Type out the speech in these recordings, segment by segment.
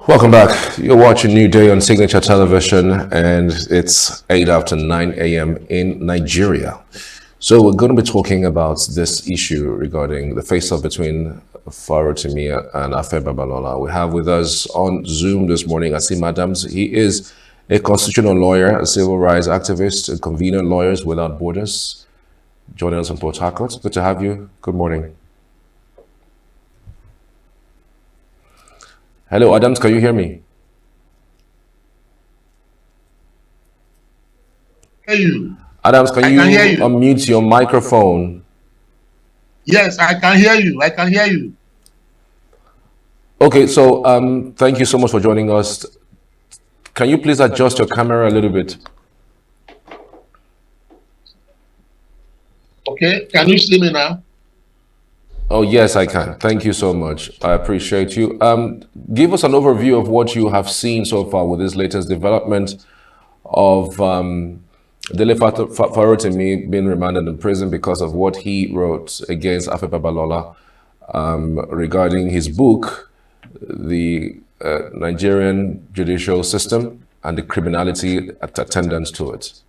Welcome back. You're watching New Day on Signature Television, and it's 8 after 9 a.m. in Nigeria. So we're going to be talking about this issue regarding the face-off between Farotimi and Afe Babalola. We have with us on Zoom this morning Asim Adams. He is a constitutional lawyer, a civil rights activist, and convener Lawyers Without Borders, joining us from Port Harcourt. Good to have you. Good morning. Hello, Adams, can you hear me? Hear you. Adams, can I you can hear you. unmute your microphone? Yes, I can hear you. I can hear you. Okay, so thank you so much for joining us. Can you please adjust your camera a little bit? Okay, can you see me now? Oh, yes, I can. Thank you so much. I appreciate you. Give us an overview of what you have seen so far with this latest development of Dele Farotimi being remanded in prison because of what he wrote against Afe Babalola regarding his book, The Nigerian Judicial System and the Criminality Attendant to It.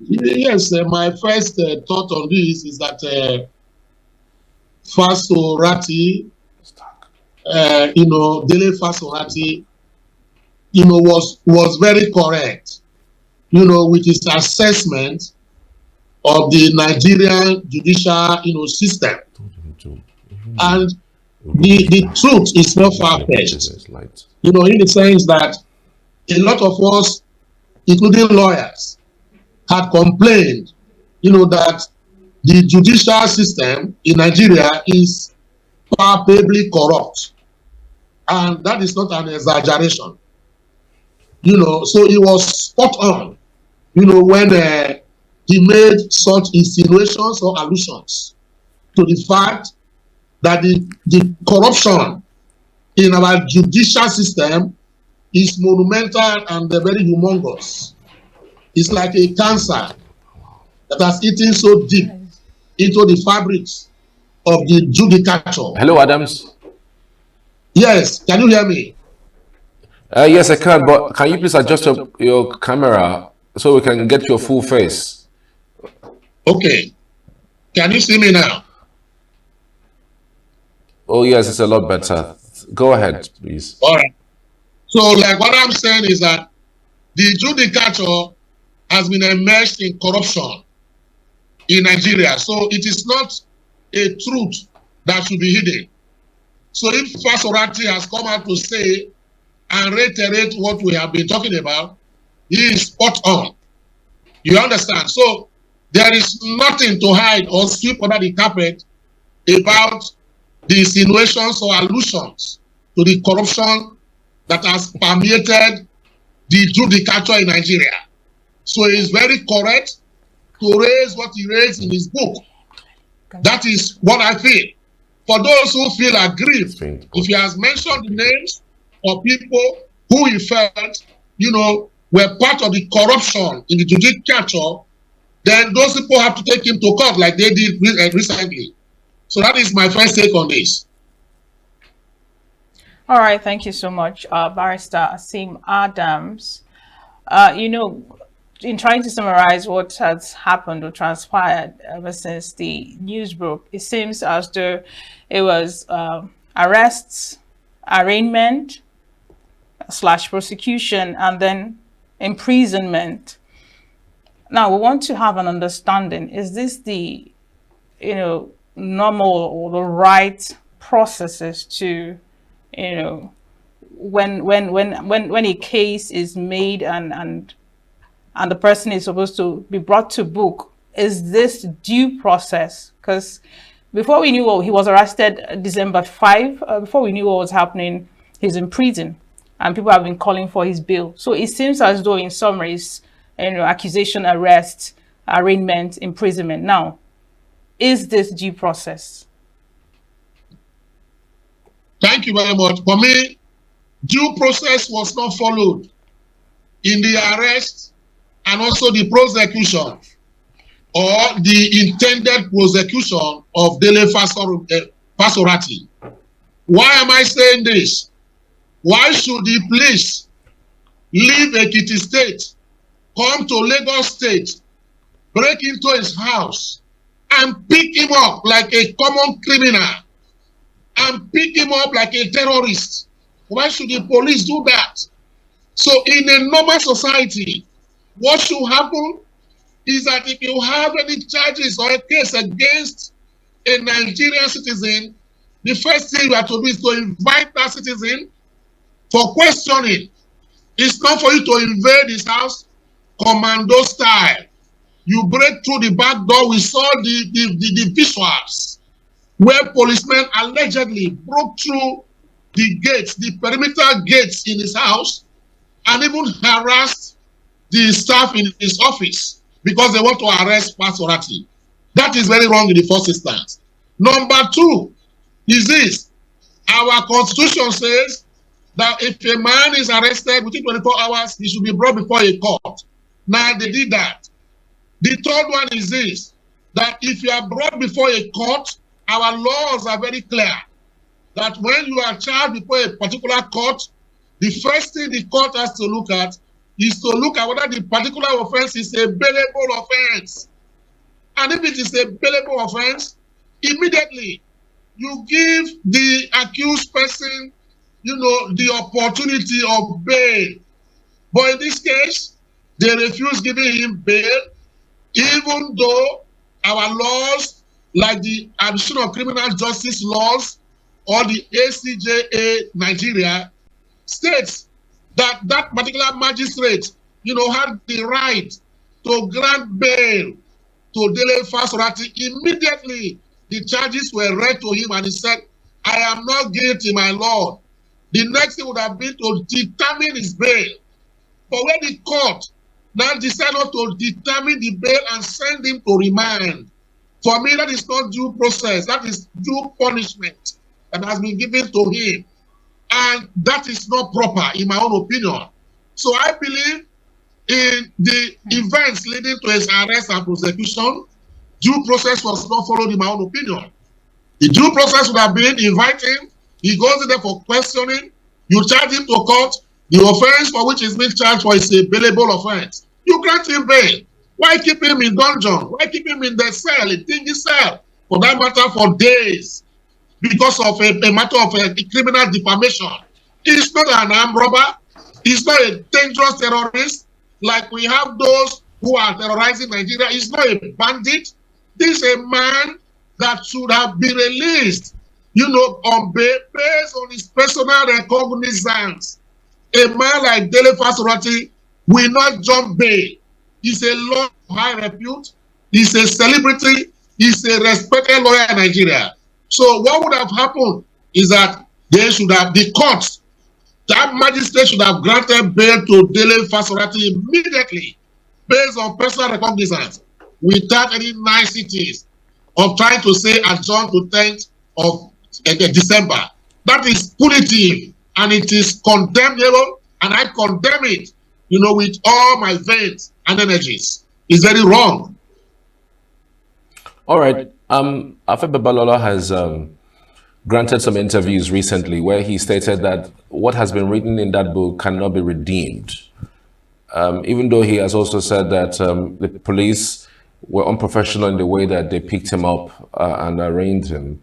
Yes, my first thought on this is that Farotimi, Dele Farotimi, was very correct, with his assessment of the Nigerian judicial, system. And the truth is not far-fetched, in the sense that a lot of us, including lawyers, had complained, that the judicial system in Nigeria is palpably corrupt. And that is not an exaggeration. So it was spot on, when he made such insinuations or allusions to the fact that the corruption in our judicial system is monumental and very humongous. It's like a cancer that has eaten so deep into the fabrics of the judicature. Hello, Adams. Yes, can you hear me? Yes, I can, but can you please adjust your camera so we can get your full face? Okay. Can you see me now? Oh, yes, it's a lot better. Go ahead, please. All right. So, like what I'm saying is that the judicature has been immersed in corruption in Nigeria. So it is not a truth that should be hidden. So if Farotimi has come out to say and reiterate what we have been talking about, he is spot on. You understand? So there is nothing to hide or sweep under the carpet about the insinuations or allusions to the corruption that has permeated the judicature in Nigeria. So he is very correct to raise what he raised in his book. That is what I feel. For those who feel aggrieved, if he has mentioned the names of people who he felt, were part of the corruption in the judicature, then those people have to take him to court like they did recently. So that is my first take on this. All right, thank you so much, Barrister Asim Adams. In trying to summarize what has happened or transpired ever since the news broke, it seems as though it was arrests, arraignment, / prosecution, and then imprisonment. Now, we want to have an understanding. Is this the, normal or the right processes to, when a case is made and the person is supposed to be brought to book, is this due process? Because before we knew he was arrested December 5, before we knew what was happening, he's in prison and people have been calling for his bail. So it seems as though in summaries, accusation, arrest, arraignment, imprisonment. Now, is this due process? Thank you very much. For me, due process was not followed in the arrest and also the prosecution or the intended prosecution of Dele Farotimi. Why am I saying this? Why should the police leave Ekiti State, come to Lagos State, break into his house, and pick him up like a common criminal, and pick him up like a terrorist? Why should the police do that? So in a normal society, what should happen is that if you have any charges or a case against a Nigerian citizen, the first thing you have to do is to invite that citizen for questioning. It's not for you to invade his house commando style. You break through the back door. We saw the visuals where policemen allegedly broke through the gates, the perimeter gates in his house, and even harassed the staff in his office because they want to arrest Farotimi. That is very wrong in the first instance. Number two is this. Our constitution says that if a man is arrested within 24 hours, he should be brought before a court. Now, they did that. The third one is this, that if you are brought before a court, our laws are very clear that when you are charged before a particular court, the first thing the court has to look at is to look at whether the particular offense is a bailable offense. And if it is a bailable offense, immediately you give the accused person, the opportunity of bail. But in this case, they refuse giving him bail, even though our laws, like the Admission of Criminal Justice laws or the ACJA Nigeria, states that that particular magistrate, had the right to grant bail to Dele Farotimi. Immediately, the charges were read to him and he said, I am not guilty, my lord. The next thing would have been to determine his bail. But when the court now decided to determine the bail and send him to remand, for me, that is not due process. That is due punishment that has been given to him. And that is not proper, in my own opinion. So I believe in the events leading to his arrest and prosecution, due process was not followed, in my own opinion. The due process would have been invite him, he goes in there for questioning, you charge him to court, the offense for which he's being charged for is a bailable offense. You grant him bail. Why keep him in dungeon? Why keep him in the cell, a dingy cell, for that matter, for days, because of a matter of a criminal defamation? He's not an armed robber. He's not a dangerous terrorist like we have those who are terrorizing Nigeria. He's not a bandit. This is a man that should have been released, on bail based on his personal recognizance. A man like Dele Farotimi will not jump bail. He's a lawyer of high repute. He's a celebrity. He's a respected lawyer in Nigeria. So what would have happened is that they should have, the court, that magistrate should have granted bail to Dele Farotimi immediately based on personal recognizance without any niceties of trying to say adjourn to 10th of December. That is punitive and it is condemnable, and I condemn it, with all my veins and energies. It's very wrong. All right. Afe Babalola has granted some interviews recently where he stated that what has been written in that book cannot be redeemed. Even though he has also said that the police were unprofessional in the way that they picked him up and arraigned him.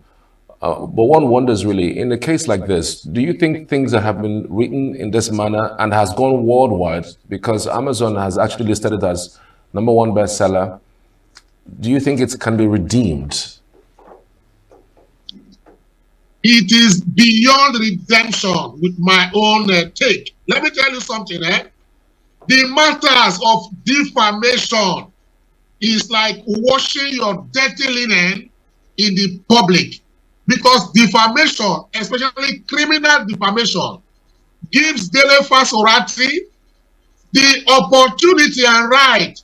But one wonders really, in a case like this, do you think things that have been written in this manner and has gone worldwide, because Amazon has actually listed it as #1 bestseller, do you think it can be redeemed? It is beyond redemption with my own take. Let me tell you something. The matters of defamation is like washing your dirty linen in the public. Because defamation, especially criminal defamation, gives Dele Farotimi the opportunity and right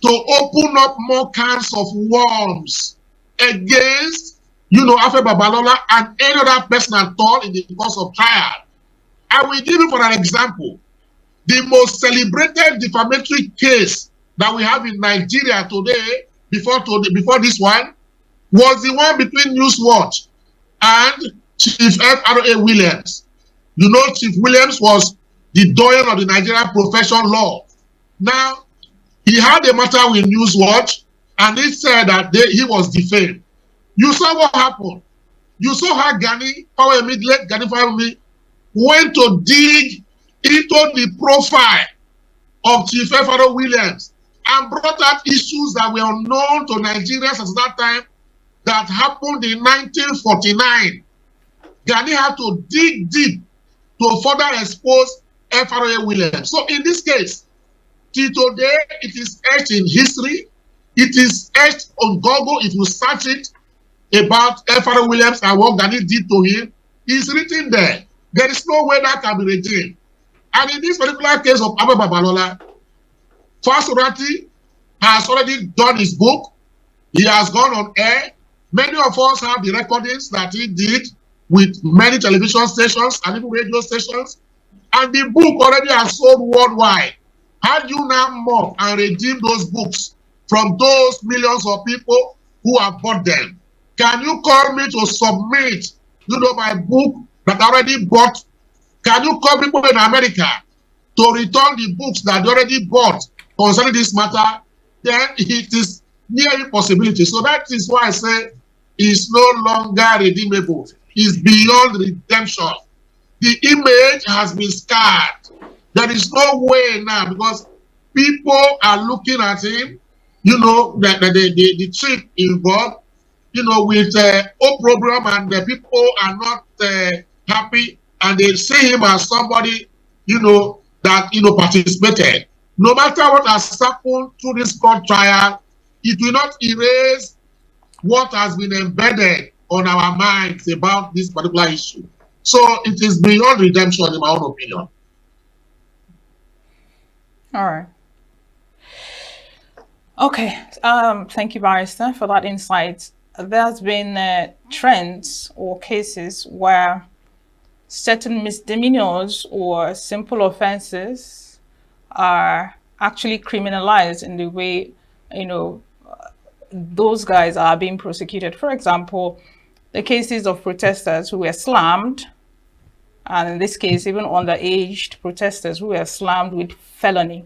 to open up more cans of worms against, Afe Babalola and any other person at all in the course of trial. I will give you for an example. The most celebrated defamatory case that we have in Nigeria today, before this one, was the one between Newswatch and Chief F.R.A. Williams. You know, Chief Williams was the doyen of the Nigerian profession law. Now, he had a matter with Newswatch, and he said that he was defamed. You saw what happened. You saw how Gani Farotimi went to dig into the profile of Chief F.R.O. Williams and brought out issues that were unknown to Nigerians at that time that happened in 1949. Gani had to dig deep to further expose F.R.O. Williams. So in this case, till today, it is etched in history. It is etched on Google. If you search it about F.R.O. Williams and what Gani did to him, it's written there. There is no way that can be redeemed. And in this particular case of Abu Babalola, Farotimi has already done his book. He has gone on air. Many of us have the recordings that he did with many television stations and even radio stations. And the book already has sold worldwide. How do you now mock and redeem those books from those millions of people who have bought them? Can you call me to submit, my book that I already bought? Can you call people in America to return the books that they already bought concerning this matter? Then it is near impossibility. So that is why I say it's no longer redeemable. It's beyond redemption. The image has been scarred. There is no way now because people are looking at him, the trick involved, with whole program, and the people are not happy, and they see him as somebody, that participated. No matter what has happened through this court trial, it will not erase what has been embedded on our minds about this particular issue. So it is beyond redemption, in my own opinion. All right. Okay. Thank you, Barrister, for that insight. There's been trends or cases where certain misdemeanors or simple offenses are actually criminalized in the way, those guys are being prosecuted. For example, the cases of protesters who were slammed, and in this case, even underage protesters who were slammed with felony.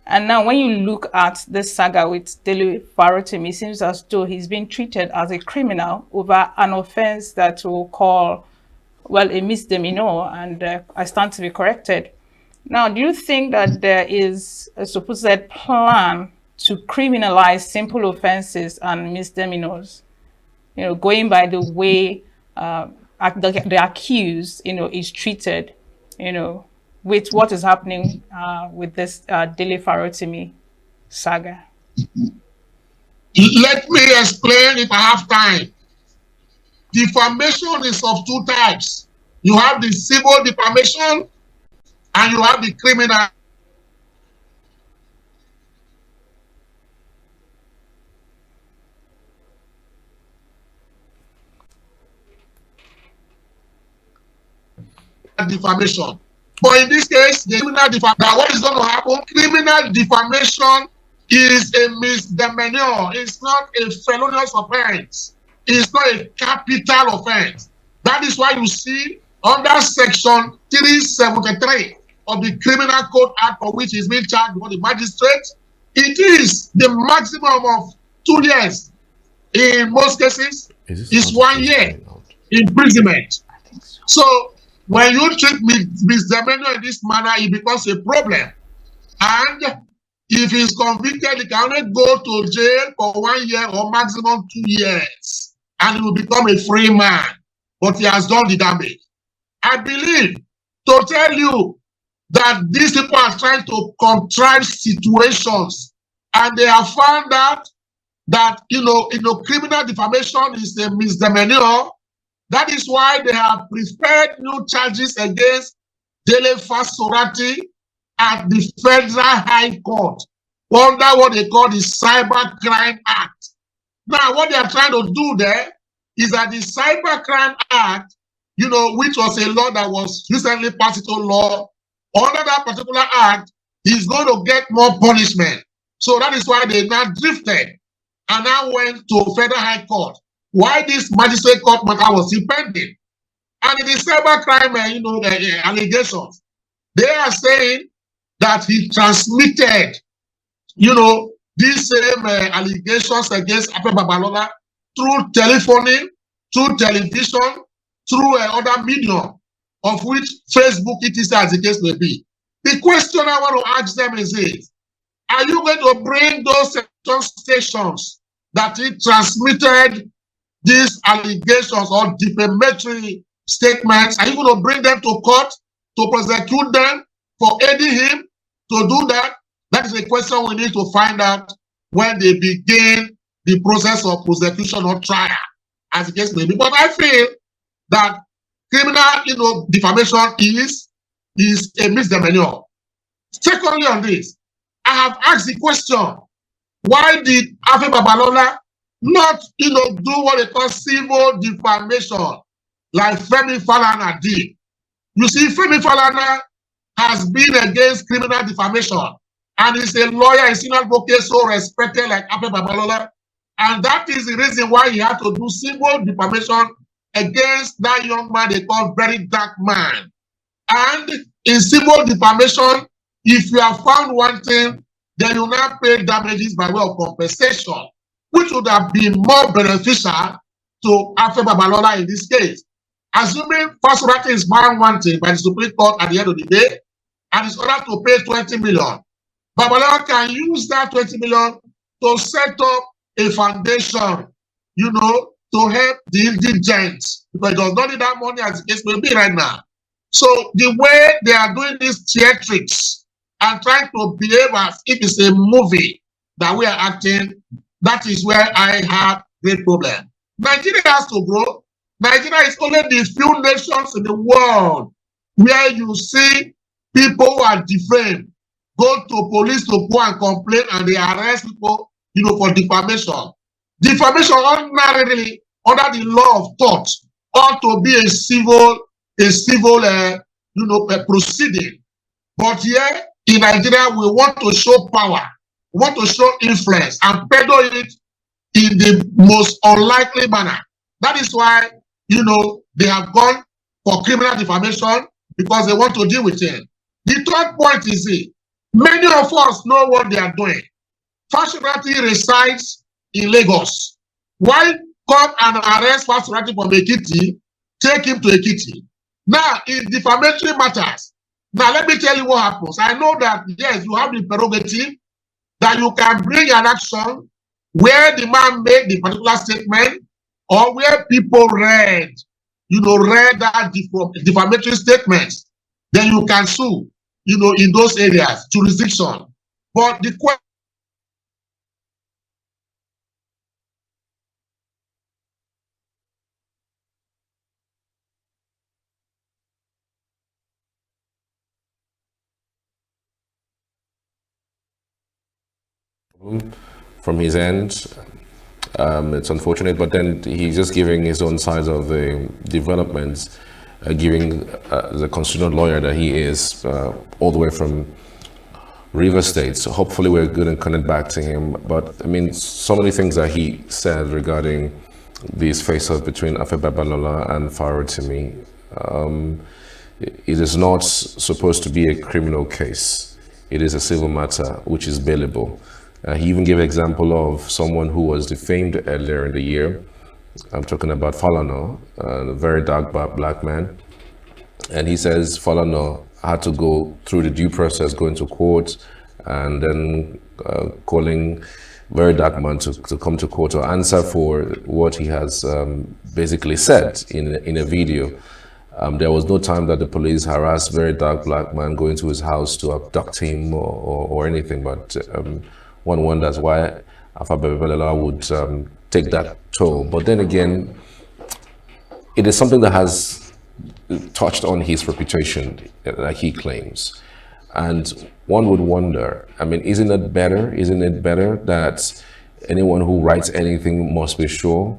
And now when you look at this saga with Dele Farotimi, it seems as though he's been treated as a criminal over an offense that we'll call, a misdemeanor, and I stand to be corrected. Now, do you think that there is a supposed plan to criminalize simple offenses and misdemeanors, going by the way the accused, is treated, with what is happening with this Dele Farotimi saga? Let me explain if I have time. Defamation is of two types. You have the civil defamation and you have the criminal. Defamation. But in this case, the criminal defamation, what is going to happen? Criminal defamation is a misdemeanor. It's not a felonious offense. It's not a capital offense. That is why you see under section 373 of the Criminal Code Act, for which is being charged before the magistrate, it is the maximum of 2 years. In most cases, it's 1 year imprisonment. So when you treat misdemeanor in this manner, it becomes a problem. And if he's convicted, he can only go to jail for 1 year or maximum 2 years. And he will become a free man. But he has done the damage. I believe to tell you that these people are trying to contrive situations, and they have found out that criminal defamation is a misdemeanor. That is why they have prepared new charges against Dele Farotimi at the Federal High Court under what they call the Cyber Crime Act. Now, what they are trying to do there is that the Cyber Crime Act, which was a law that was recently passed into law, under that particular act, is going to get more punishment. So that is why they now drifted and now went to Federal High Court. Why this magistrate court matter was still pending. And in the cybercrime, the allegations, they are saying that he transmitted, these same allegations against Ape Babalola through telephony, through television, through other medium, of which Facebook, etc., as the case may be. The question I want to ask them is this: are you going to bring those stations that he transmitted these allegations or defamatory statements, are you going to bring them to court to prosecute them for aiding him to do that? That is a question we need to find out when they begin the process of prosecution or trial, as the case may be. But I feel that criminal, defamation is a misdemeanor. Secondly, on this, I have asked the question: why did Afe Babalola not, do what they call civil defamation, like Femi Falana did? You see, Femi Falana has been against criminal defamation, and is a lawyer, a senior advocate, so respected like Afe Babalola, and that is the reason why he had to do civil defamation against that young man they call very dark man. And in civil defamation, if you have found wanting, then you now pay damages by way of compensation, which would have been more beneficial to Afe Babalola in this case. Assuming Farotimi is found wanting by the Supreme Court at the end of the day, and is ordered to pay 20 million, Babalola can use that 20 million to set up a foundation, to help the indigent, because it does not need that money as the case may be right now. So the way they are doing these theatrics and trying to behave as if it's a movie that we are acting, that is where I have great problem. Nigeria has to grow. Nigeria is only the few nations in the world where you see people who are defamed go to police to go and complain, and they arrest people, for defamation. Defamation ordinarily, under the law of tort, ought to be a civil proceeding. But here in Nigeria, we want to show power, we want to show influence, and peddle it in the most unlikely manner. That is why, they have gone for criminal defamation, because they want to deal with it. The third point is this: many of us know what they are doing. Farotimi resides in Lagos. Why come and arrest Farotimi from Ekiti, take him to Ekiti? Now, in defamatory matters, now let me tell you what happens. I know that, yes, you have the prerogative that you can bring an action where the man made the particular statement, or where people read that defamatory statements. Then you can sue, in those areas, jurisdiction. But the question from his end. It's unfortunate, but then he's just giving his own side of the developments, giving the constitutional lawyer that he is, all the way from River State. So hopefully we're going to connect back to him. But I mean, some of the things that he said regarding these face-offs between Afe Babalola and Farotimi, it is not supposed to be a criminal case. It is a civil matter which is bailable. He even gave an example of someone who was defamed earlier in the year. I'm talking about Falana, a very dark black man. And he says Falana had to go through the due process, going to court, and then calling very dark man to come to court to answer for what he has basically said in a video. There was no time that the police harassed very dark black man going to his house to abduct him or anything, but one wonders why Afe Babalola would take that toll. But then again, it is something that has touched on his reputation, like he claims. And one would wonder, I mean, isn't it better that anyone who writes anything must be sure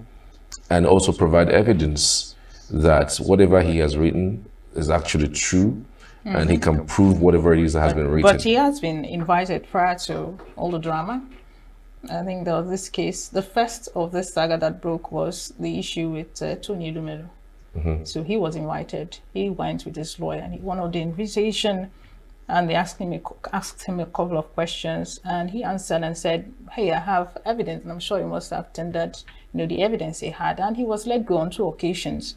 and also provide evidence that whatever he has written is actually true, and he can prove whatever it is that has been written? But he has been invited prior to all the drama. I think there was this case, the first of this saga that broke was the issue with Tony Lumelu. So he was invited. He went with his lawyer, and one of the invitation, and they asked him a couple of questions, and he answered and said, "Hey, I have evidence, and I'm sure you must have tendered, the evidence he had." And he was let go on 2 occasions.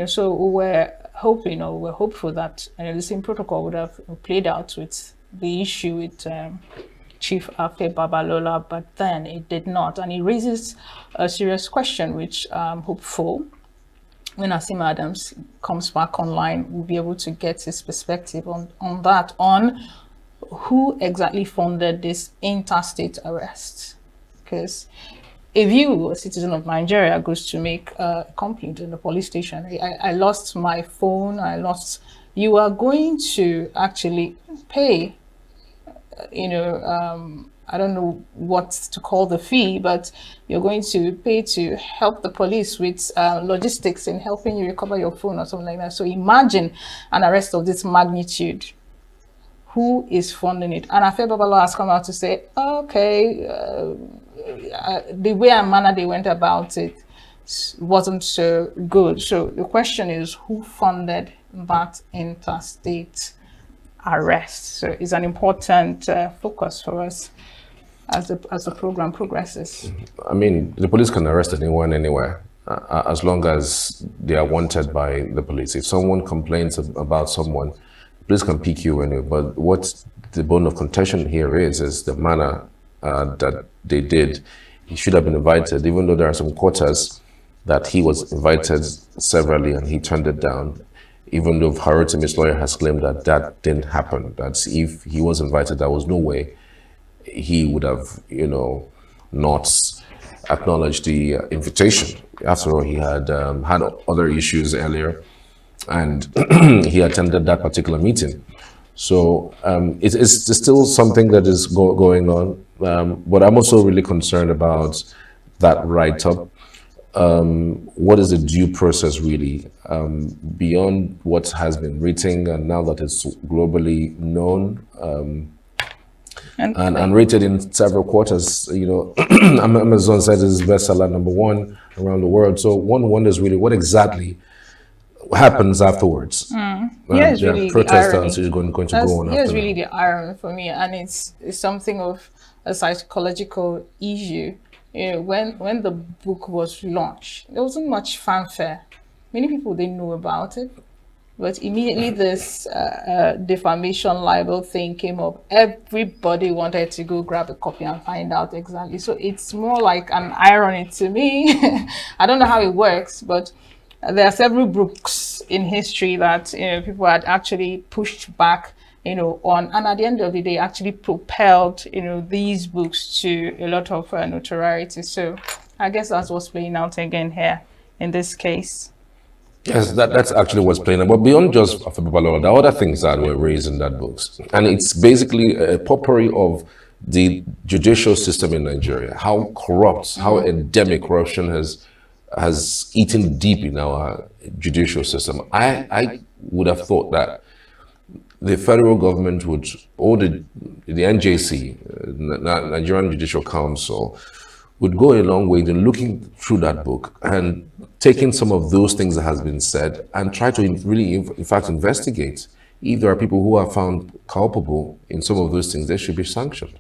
So we were hoping, or we were hopeful that the same protocol would have played out with the issue with Chief Afe Babalola, but then it did not, and it raises a serious question, which I'm hopeful when Asim Adams comes back online, we'll be able to get his perspective on that, on who exactly funded this interstate arrest. Because if you, a citizen of Nigeria, goes to make a complaint in the police station, I lost my phone, you are going to actually pay, I don't know what to call the fee, but you're going to pay to help the police with logistics in helping you recover your phone or something like that. So imagine an arrest of this magnitude. Who is funding it? And Afe Babalola has come out to say, okay, the way and manner they went about it wasn't so good. So the question is, who funded that interstate arrest? So it's an important focus for us as the program progresses. I mean, the police can arrest anyone anywhere as long as they are wanted by the police. If someone complains about someone, the police can pick you anyway. But what the bone of contention here is the manner that they did. He should have been invited, even though there are some quarters that he was invited severally and he turned it down. Even though Farotimi's lawyer has claimed that that didn't happen, that if he was invited, there was no way he would have, not acknowledged the invitation. After all, he had had other issues earlier, and he attended that particular meeting. So it's still something that is going on, but I'm also really concerned about that write-up. What is the due process really, beyond what has been written and now that it's globally known and rated in several quarters? Amazon said it's bestseller #1 around the world. So one wonders really what exactly happens afterwards. Here's really the irony. Is going to go on. Here's really the irony for me, and it's something of a psychological issue. When the book was launched, there wasn't much fanfare. Many people didn't know about it, but immediately this defamation libel thing came up. Everybody wanted to go grab a copy and find out exactly. So it's more like an irony to me. I don't know how it works, but there are several books in history that people had actually pushed back on, and at the end of the day actually propelled these books to a lot of notoriety. So I guess that's what's playing out again here in this case. Yes, that's actually what's playing out. But beyond just Babalola, there are other things that were raised in that books, and it's basically a potpourri of the judicial system in Nigeria. How corrupt, how endemic corruption has eaten deep in our judicial system. I would have thought that the federal government would, or the NJC, Nigerian Judicial Council, would go a long way in looking through that book and taking some of those things that has been said and try to really, in fact, investigate. If there are people who are found culpable in some of those things, they should be sanctioned.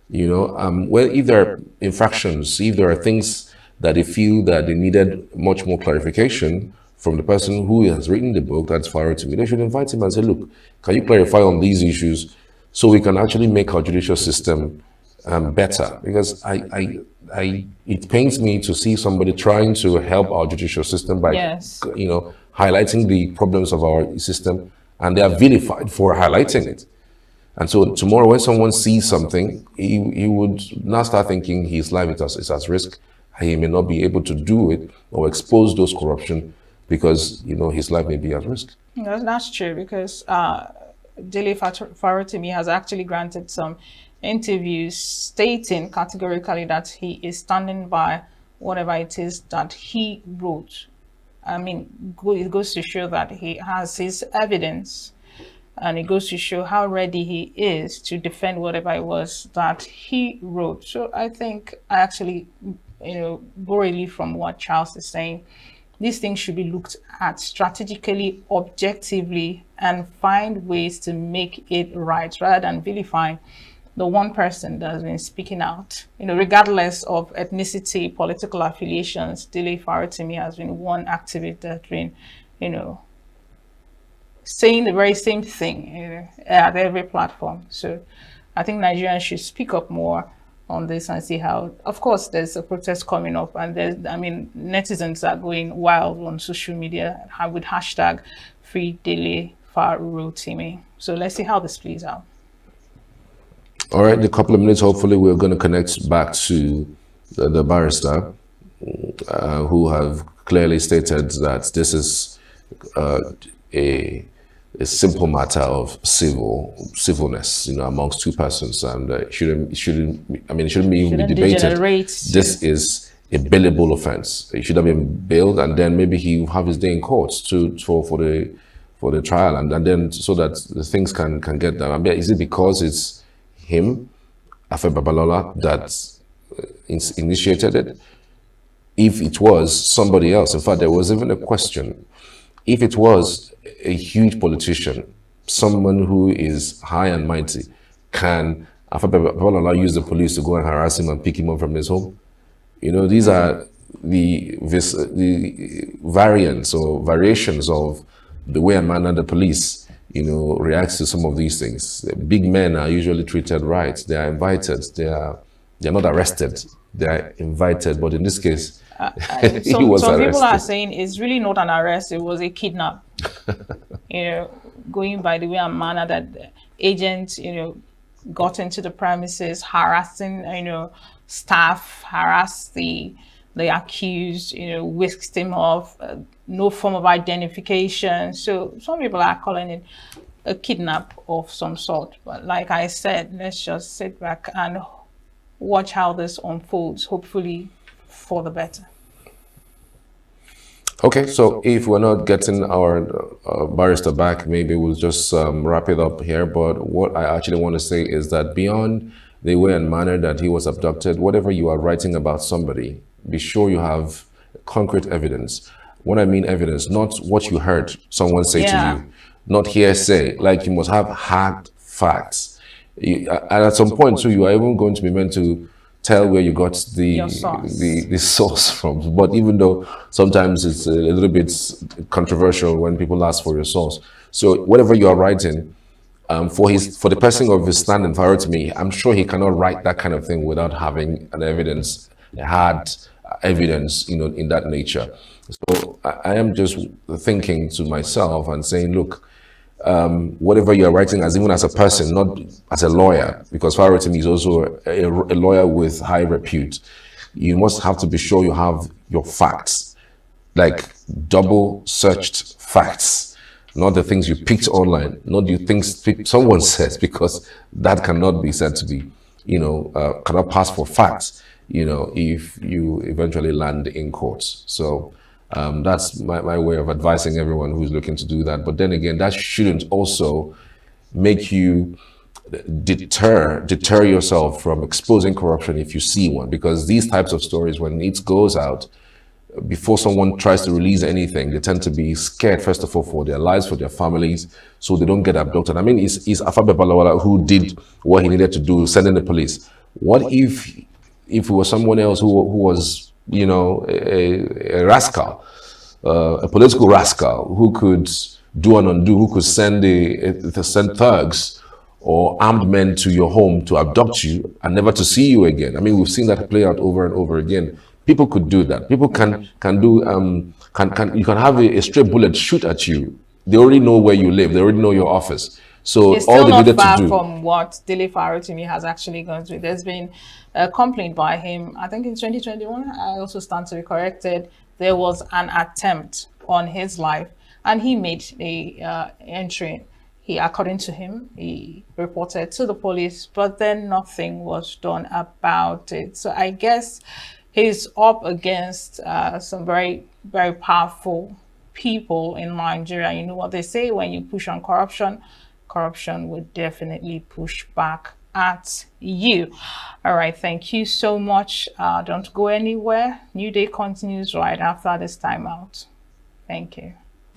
Well, if there are infractions, if there are things that they feel that they needed much more clarification from the person who has written the book, that's Farotimi, they should invite him and say, look, can you clarify on these issues so we can actually make our judicial system better? Because it pains me to see somebody trying to help our judicial system by, highlighting the problems of our system, and they are vilified for highlighting it. And so tomorrow when someone sees something, he would now start thinking his life is at risk. He may not be able to do it or expose those corruption because, his life may be at risk. That's true, because Dele Farotimi has actually granted some interviews stating categorically that he is standing by whatever it is that he wrote. I mean, it goes to show that he has his evidence, and it goes to show how ready he is to defend whatever it was that he wrote. So I think I actually, borrowing from what Charles is saying, these things should be looked at strategically, objectively, and find ways to make it right rather than vilifying the one person that has been speaking out. Regardless of ethnicity, political affiliations, Dele Farotimi has been one activist that's been, you know, saying the very same thing at every platform. So I think Nigerians should speak up more on this and see how, of course, there's a protest coming up, and netizens are going wild on social media with hashtag Free Dele Farotimi. So let's see how this plays out. All right, in a couple of minutes, hopefully, we're going to connect back to the barrister who have clearly stated that this is a simple matter of civilness, amongst two persons, and it shouldn't even be debated. This is a bailable offense. It should have been bailed, and then maybe he will have his day in court for the trial, and then so that the things can get done. Is it because it's him, Afe Babalola, that initiated it? If it was somebody else, in fact, there was even a question. If it was a huge politician, someone who is high and mighty, can Afe Babalola use the police to go and harass him and pick him up from his home? These are the variants or variations of the way a man and the police reacts to some of these things. Big men are usually treated right. They are invited. They're not arrested. They are invited. But in this case, he was some arrested. People are saying it's really not an arrest. It was a kidnap. Going by the way and manner that the agents, got into the premises, harassing, staff, harassed the accused, whisked him off, no form of identification. So some people are calling it a kidnap of some sort. But like I said, let's just sit back and watch how this unfolds, hopefully for the better. Okay, so if we're not getting our barrister back, maybe we'll just wrap it up here. But what I actually want to say is that beyond the way and manner that he was abducted, whatever you are writing about somebody, be sure you have concrete evidence. What I mean evidence, not what you heard someone say to you, not hearsay. Like, you must have hard facts. And at some point too, you are even going to be meant to tell where you got the source from. But even though sometimes it's a little bit controversial when people ask for your source. So whatever you are writing, for the person of his standing, Farotimi, I'm sure he cannot write that kind of thing without having an evidence, hard evidence, in that nature. So I am just thinking to myself and saying, look, whatever you are writing, even as a person, not as a lawyer, because Farotimi is also a lawyer with high repute, you must have to be sure you have your facts, like double searched facts, not the things you picked online, not the things someone says, because that cannot be said to be, cannot pass for facts, if you eventually land in court. So that's my way of advising everyone who's looking to do that. But then again, that shouldn't also make you deter yourself from exposing corruption if you see one, because these types of stories, when it goes out, before someone tries to release anything, they tend to be scared, first of all, for their lives, for their families, so they don't get abducted. I mean, is Afe Babalola, who did what he needed to do, sending the police? What if it was someone else who was, a rascal, a political rascal, who could do and undo, who could send thugs or armed men to your home to abduct you and never to see you again? I mean, we've seen that play out over and over again. People could do that. People can do, you can have a stray bullet shoot at you. They already know where you live. They already know your office. So it's all still they not needed far to do from what Dele Farotimi has actually gone through. There's been a complaint by him, I think in 2021, I also stand to be corrected, there was an attempt on his life, and he made a entry. According to him, he reported to the police, but then nothing was done about it. So I guess he's up against some very, very powerful people in Nigeria. You know what they say, when you push on corruption, corruption would definitely push back at you. All right, thank you so much. Don't go anywhere. New Day continues right after this time out. Thank you.